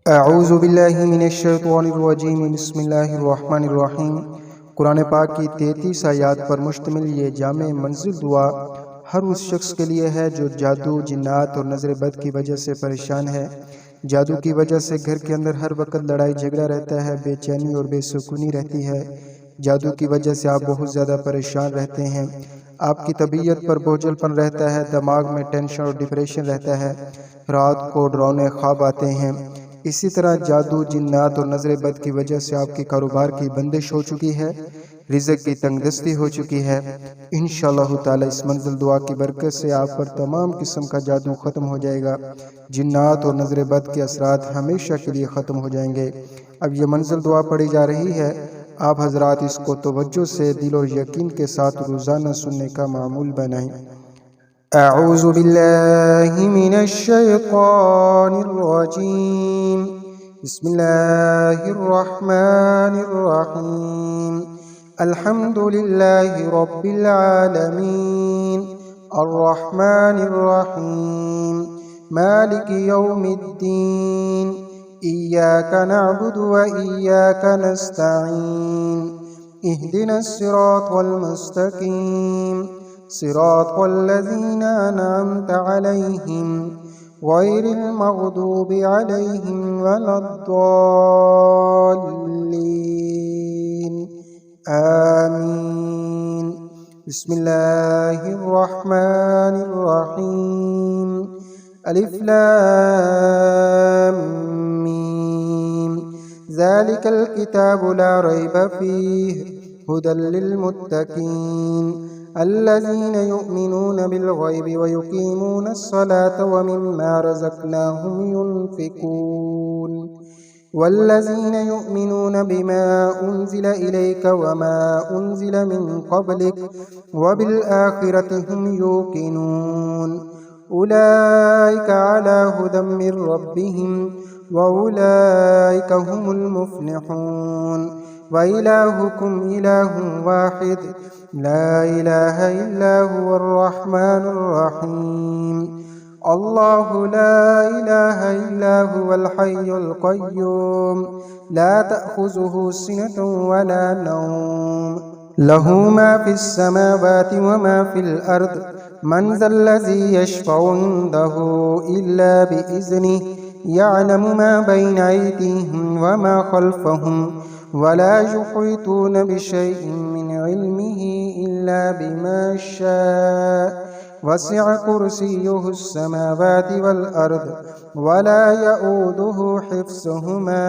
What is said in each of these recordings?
अऊज़ु बिल्लाहि मिनश्शैतानिर्रजीम बिस्मिल्लाहिर्रहमानिर्रहीम। कुरान पाक की 33 आयात पर मुश्तमिल ये जामे मंजिल दुआ हर उस शख्स के लिए है जो जादू, जिन्नात और नज़र बद की वजह से परेशान है। जादू की वजह से घर के अंदर हर वक्त लड़ाई झगड़ा रहता है, बेचैनी और बेसुकूनी रहती है। जादू की वजह से आप बहुत ज़्यादा परेशान रहते हैं। आपकी तबीयत पर बोझलपन रहता है, दिमाग में टेंशन और डिप्रेशन रहता है, रात को डरावने ख्वाब आते हैं। इसी तरह जादू, जिन्नात और नज़र बद की वजह से आपके कारोबार की बंदिश हो चुकी है, रिज़्क़ की तंगदस्ती हो चुकी है। इंशाअल्लाह ताला इस मंजिल दुआ की बरकत से आप पर तमाम किस्म का जादू ख़त्म हो जाएगा। जिन्नात और नज़र बद के असरात हमेशा के लिए ख़त्म हो जाएंगे। अब ये मंजिल दुआ पढ़ी जा रही है, आप हजरात इसको तवज्जो से, दिल और यकीन के साथ रोज़ाना सुनने का मामूल बनाएं। अऊज़ु बिल्लाहि मिनश्शैतानिर्रजीम बिस्मिल्लाहिर्रहमानिर्रहीम। अल्हम्दुलिल्लाहि रब्बिल आलमीन अर्रहमानिर्रहीम मालिकि यौमिद्दीन इय्याका नअबुदु व इय्याका नस्तईन इहदिनस सिरातल मुस्तकीम सिरातल लज़ीना अनअमता अलैहिम गैरिल मग़दूबि अलैहिम वलद्दाल्लीन आमीन। बिस्मिल्लाहिर्रहमानिर्रहीम। अलिफ लाम मीम ज़ालिकल किताबु ला रैब फ़ीहि हुदल लिल्मुत्तक़ीन अल्लज़ीना युमिनूना बिल-ग़ैबि व युक़ीमूनस-सलाता व मिम्मा रज़क़नाहुम युनफ़िक़ून वल्लज़ीना युमिनूना बिमा उन्ज़िला इलैका व मा उन्ज़िला मिन क़ब्लिक व बिल-आख़िरति हुमयूक़िनून उलाइका अला हुदम मिर रब्बिहिम व उलाइका हुमुल मुफ़्लिहून। व इलाहुकुम इलाहुन वाहिद ला इलाहा इल्ला हुवर रहमानुर रहीम। अल्लाहु ला इलाहा इल्ला हुवल हय्युल क़य्यूम ला तअख़ुज़ुहु सिनतुन वला नौम लहू मा फ़िस समावाति व मा फ़िल अर्द मन ज़ल्लज़ी यशफ़अु इंदहु इल्ला बिइज़्निहि यअलमु मा बैन अयदीहिम व मा ख़ल्फ़हुम वला युहीतून बिशैइन मिन इल्मिही इल्ला बिमा शाअ वसिअ कुर्सियुहुस समावाति वल अर्द वला यऊदुहु हिफ्ज़ुहुमा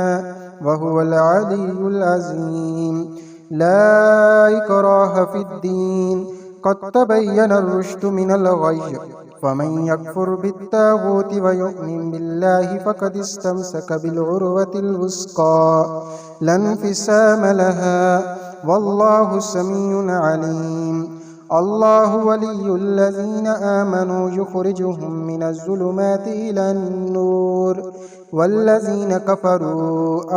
व हुवल अलिय्युल अज़ीम। ला इक्राहा फ़िद्दीन क़द तबय्यनर रुश्दु मिनल ग़य्य फ़मन यकफ़ुर बित्ताग़ूति व यु'मिन बिल्लाहि फ़क़द इस्तमसक बिल-उर्वतिल वुस्क़ा ला इंफ़िसाम लहा वल्लाहु समीउन अलीम। अल्लाहु वलियुल्लज़ीना आमनू युख़रिजुहुम मिनज़्ज़ुलुमाति इलन-नूर वल्लज़ीना कफ़रू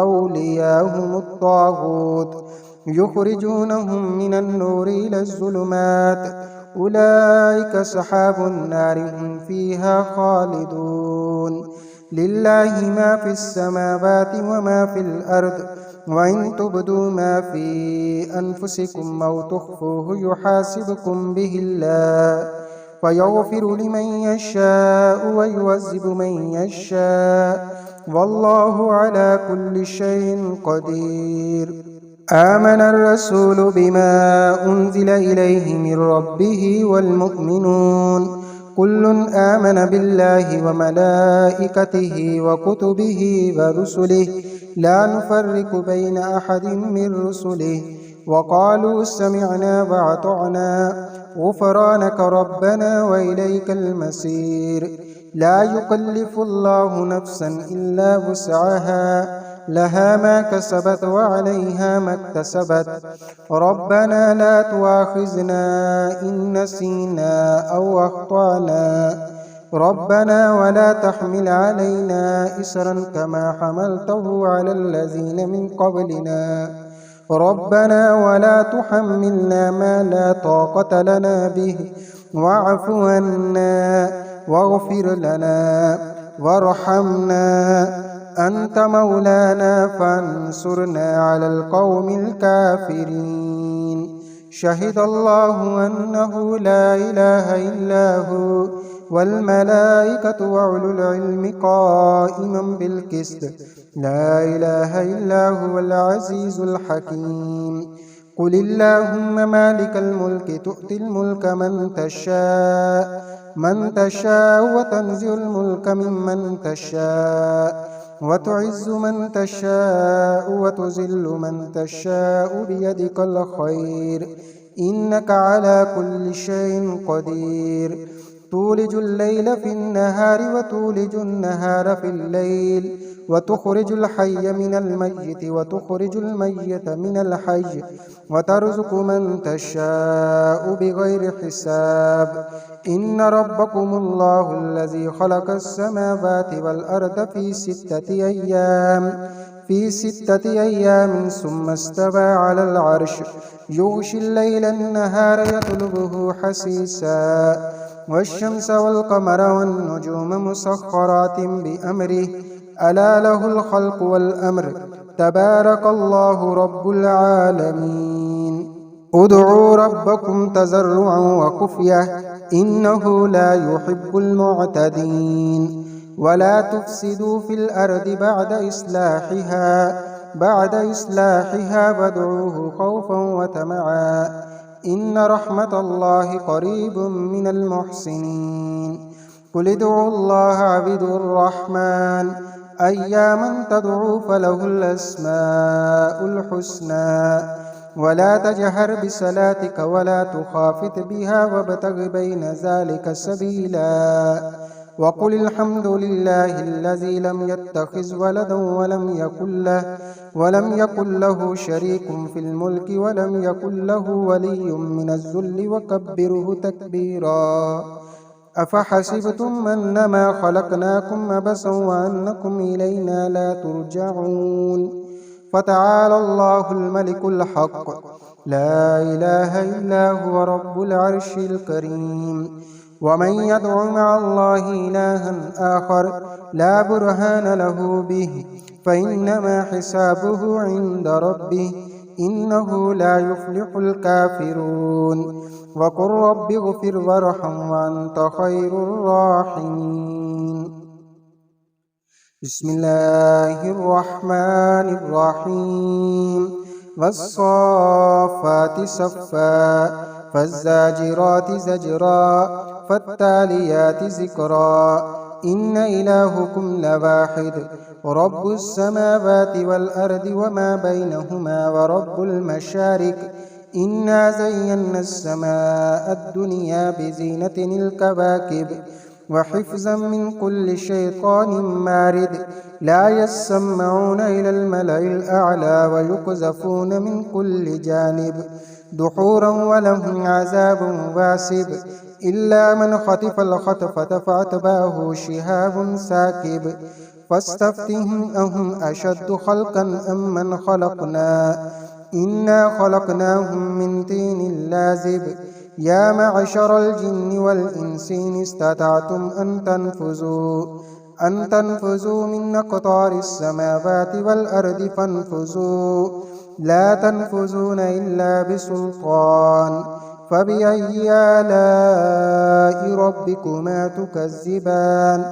औलियाहुमुत-ताग़ूत युख़रिजूनहुम मिनन-नूरि इलज़्ज़ुलुमात उलाइका सहाबुन नारि हुम फ़ीहा ख़ालिदून। लिल्लाहि मा फ़िस समावाति व मा फ़िल अर्द व इन तुब्दू मा फ़ी अनफ़ुसिकुम औ तुख़्फ़ूहु युहासिबकुम बिहिल्लाह फ़यग़फ़िरु लिमन यशाअ व युअज़्ज़िबु मन यशाअ वल्लाहु अला कुल्लि शैइन क़दीर। आमनर रसूलु बिमा उन्ज़िला इलैहि मिर रब्बिहि वल मुअ्मिनून कुल्लुन आमन बिल्लाहि व मलाइकतिहि व कुतुबिहि व रुसुलिहि ला नुफ़र्रिक़ु बैन अहदिम मिर रुसुलिहि व क़ालू समिअना व अतअना ग़ुफ़रानक रब्बना व इलैकल मसीर। ला युकल्लिफ़ुल्लाहु नफ़्सन इल्ला वुस्अहा लहा मा कसबत व अलैहा मक्तसबत रब्बना ला तुआख़िज़ना इन नसीना औ अख़्तअना रब्बना वला तहमिल अलैना इसरन कमा हमलतहु अलल लज़ीना मिन क़ब्लिना रब्बना वला तुहम्मिलना मा ला ताक़त लना बिहि वअफ़ु अन्ना वग़फ़िर लना वरहमना أنت مولانا فانصرنا على القوم الكافرين. شهد الله أنه لا إله إلا هو والملائكة وأولو العلم قائما بالقسط لا إله إلا هو العزيز الحكيم. قل اللهم مالك الملك تؤتي الملك من تشاء وتنزع الملك ممن تشاء وتعز من تشاء وتذل من تشاء بيدك الخير إنك على كل شيء قدير. تولج الليل في النهار وتولج النهار في الليل وتخرج الحي من الميت وتخرج الميت من الحي وترزق من تشاء بغير حساب. إن ربكم الله الذي خلق السماوات والأرض في ستة أيام ثم استوى على العرش يغشي الليل النهار يطلبه حسيسا والشمس والقمر والنجوم مسخرات بأمره ألا له الخلق والأمر تبارك الله رب العالمين. ادعوا ربكم تضرعا وخفية إنه لا يحب المعتدين. ولا تفسدوا في الأرض بعد إصلاحها وادعوه خوفا وطمعا إن رحمة الله قريب من المحسنين. قل ادعوا الله عبدوا الرحمن أياما تدعوا فله الأسماء الحسنى ولا تجهر بصلاتك ولا تخافت بها وابتغ بين ذلك سبيلا. وقل الحمد لله الذي لم يتخذ ولدا ولم يكن له شريك في الملك ولم يكن له ولي من الذل وكبره تكبيرا. أفحسبتم أنما خلقناكم عبثا وأنكم إلينا لا ترجعون. فتعالى الله الملك الحق لا إله إلا هو رب العرش الكريم. ومن يدع مع الله إلها آخر لا برهان له به فإنما حسابه عند ربه إنه لا يفلح الكافرون. وقل رب اغفر وارحم وأنت خير الراحمين. بسم الله الرحمن الرحيم. والصافات صفا فالزاجرات زجرا فالتاليات ذكرا إن إلهكم لواحد رب السماوات والأرض وما بينهما ورب المشارق إنا زينا السماء الدنيا بزينة الكواكب وحفظا من كل شيطان مارد لا يسمعون إلى الملأ الأعلى ويقذفون من كل جانب دحورا ولهم عذاب واسب إلا من خطف الخطفة فأتبعه شهاب ساكب فاستفتهم أهم أشد خلقا أم من خلقنا إنا خلقناهم من طين لازب يا معشر الجن والإنس إن استطعتم أن تنفذوا من أقطار السماوات والأرض فانفذوا لا تنفذون إلا بسلطان. فبأي آلاء ربكما تكذبان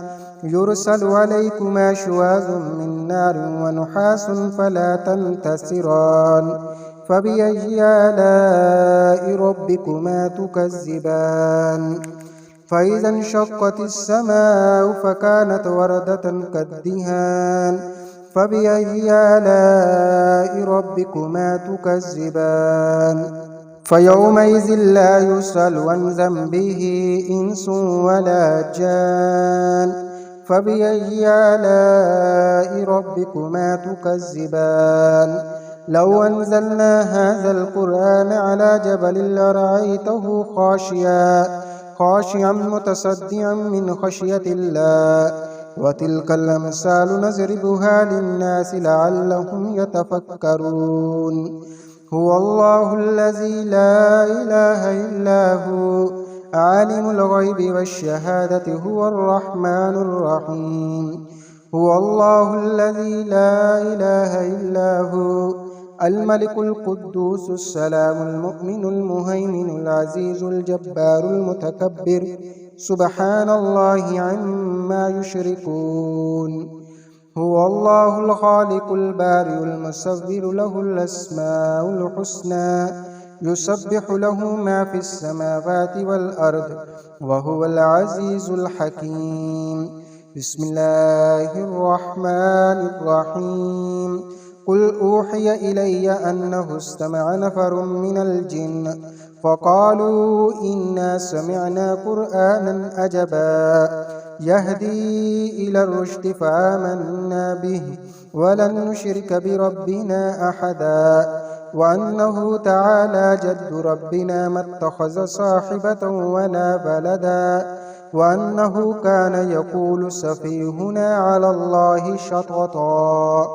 يرسل عليكما شواظ من نار ونحاس فلا تنتصران. فبأي آلاء ربكما تكذبان فإذا انشقت السماء فكانت وردة كالدهان. فبأي آلاء ربكما تكذبان فيومئذ لا يسأل عن ذنبه إنس ولا جان. فبأي آلاء ربكما تكذبان لو أنزلنا هذا القرآن على جبل لرأيته خاشعا متصدعا من خشية الله وتلك الأمثال نضربها للناس لعلهم يتفكرون. هو الله الذي لا إله إلا هو عالم الغيب والشهادة هو الرحمن الرحيم. هو الله الذي لا إله إلا هو الملك القدوس السلام المؤمن المهيمن العزيز الجبار المتكبر سبحان الله عما يشركون. هو الله الخالق البارئ المصور له الأسماء الحسنى يسبح له ما في السماوات والأرض وهو العزيز الحكيم. بسم الله الرحمن الرحيم. قل أوحي إلي أنه استمع نفر من الجن فقالوا إنا سمعنا قرآنا عجبا يهدي إلى الرشد فآمنا به ولن نشرك بربنا أحدا وأنه تعالى جد ربنا ما اتخذ صاحبة ولا بلدا وأنه كان يقول سفيهنا على الله شططا.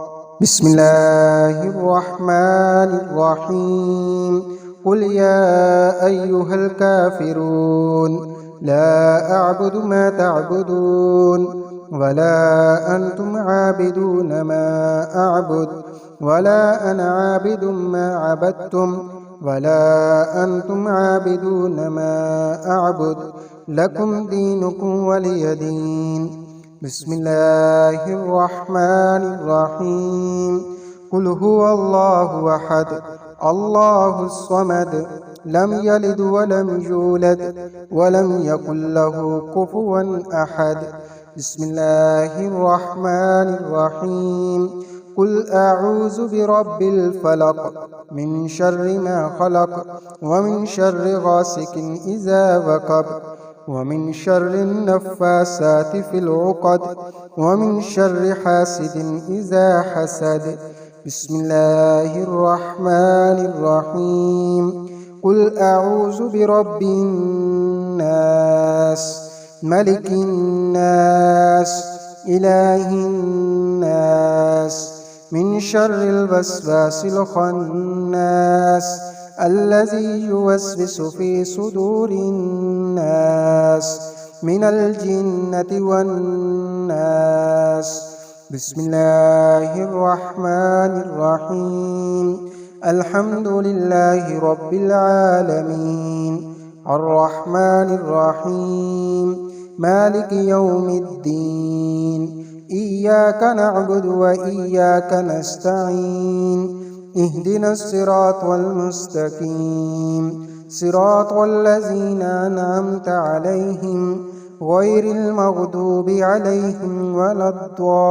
بسم الله الرحمن الرحيم. قل يا أيها الكافرون لا أعبد ما تعبدون ولا أنتم عابدون ما أعبد ولا أنا عابد ما عبدتم ولا أنتم عابدون ما أعبد لكم دينكم ولي دين. بسم الله الرحمن الرحيم. قل هو الله أحد الله الصمد لم يلد ولم يولد ولم يكن له كفوا أحد. بسم الله الرحمن الرحيم. قل أعوذ برب الفلق من شر ما خلق ومن شر غاسق إذا وقب ومن شر النفاسات في العقد ومن شر حاسد إذا حسد. بسم الله الرحمن الرحيم. قل أعوذ برب الناس ملك الناس إله الناس من شر الوسواس الخناس الذي يوسوس في صدور الناس من الجنة والناس. بسم الله الرحمن الرحيم. الحمد لله رب العالمين الرحمن الرحيم مالك يوم الدين إياك نعبد وإياك نستعين اهدنا الصراط المستقيم صراط الذين أنعمت عليهم غير المغضوب عليهم ولا الضالين.